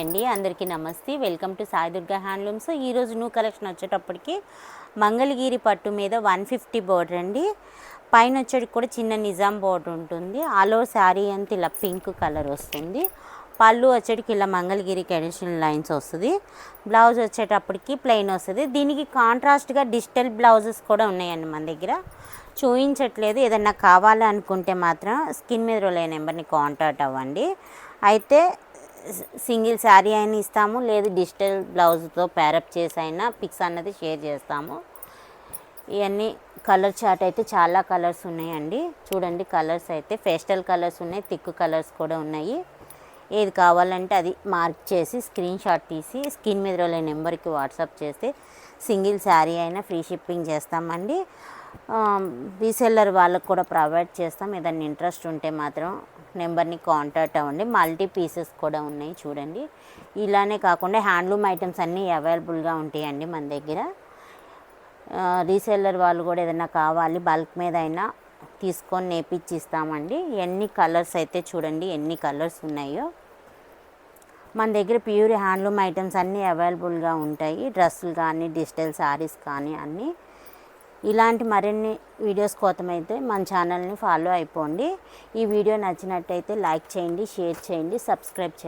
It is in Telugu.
అండి అందరికీ నమస్తే. Welcome to Sai Durga handlooms. ఈరోజు న్యూ కలెక్షన్ వచ్చేటప్పటికి మంగళగిరి పట్టు మీద 150 బోర్డర్ అండి. పైన వచ్చేటికి కూడా చిన్న నిజాం బోర్డర్ ఉంటుంది. ఆల్ ఓవర్ శారీ అంతా ఇలా పింక్ కలర్ వస్తుంది. పళ్ళు వచ్చేటికి ఇలా మంగళగిరికి అడిషనల్ లైన్స్ వస్తుంది. బ్లౌజ్ వచ్చేటప్పటికి ప్లెయిన్ వస్తుంది. దీనికి కాంట్రాస్ట్గా డిజిటల్ బ్లౌజెస్ కూడా ఉన్నాయండి మన దగ్గర. చూపించట్లేదు, ఏదన్నా కావాలనుకుంటే మాత్రం స్క్రీన్ మీద రోల్ నెంబర్ని కాంటాక్ట్ అవ్వండి. అయితే సింగిల్ శారీ అయినా ఇస్తాము, లేదు డిజిటల్ బ్లౌజ్తో ప్యారప్ చేసి అయినా పిక్స్ అన్నది షేర్ చేస్తాము. ఇవన్నీ కలర్ చార్ట్ అయితే చాలా కలర్స్ ఉన్నాయండి. చూడండి, కలర్స్ అయితే పేస్టల్ కలర్స్ ఉన్నాయి, థిక్ కలర్స్ కూడా ఉన్నాయి. ఏది కావాలంటే అది మార్క్ చేసి స్క్రీన్ షాట్ తీసి స్క్రీన్ మీద రోల్ నెంబర్కి వాట్సాప్ చేస్తే సింగిల్ శారీ అయినా ఫ్రీ షిప్పింగ్ చేస్తామండి. రీసెల్లర్ వాళ్ళకు కూడా ప్రొవైడ్ చేస్తాం. ఏదైనా ఇంట్రెస్ట్ ఉంటే మాత్రం నెంబర్ని కాంటాక్ట్ అవ్వండి. మల్టీ పీసెస్ కూడా ఉన్నాయి చూడండి. ఇలానే కాకుండా హ్యాండ్లూమ్ ఐటమ్స్ అన్నీ అవైలబుల్గా ఉంటాయండి మన దగ్గర. రీసెల్లర్ వాళ్ళు కూడా ఏదైనా కావాలి బల్క్ మీద అయినా తీసుకొని నేర్పించి ఇస్తామండి. ఎన్ని కలర్స్ అయితే చూడండి, ఎన్ని కలర్స్ ఉన్నాయో. మన దగ్గర ప్యూర్ హ్యాండ్లూమ్ ఐటమ్స్ అన్నీ అవైలబుల్గా ఉంటాయి. డ్రెస్సులు కానీ డిజిటల్ శారీస్ కానీ అన్నీ. ఇలాంటి మరిన్ని వీడియోస్ కోసం అయితే మన ఛానల్ని ఫాలో అయిపోండి. ఈ వీడియో నచ్చినట్టయితే లైక్ చేయండి, షేర్ చేయండి, సబ్స్క్రైబ్ చేయండి.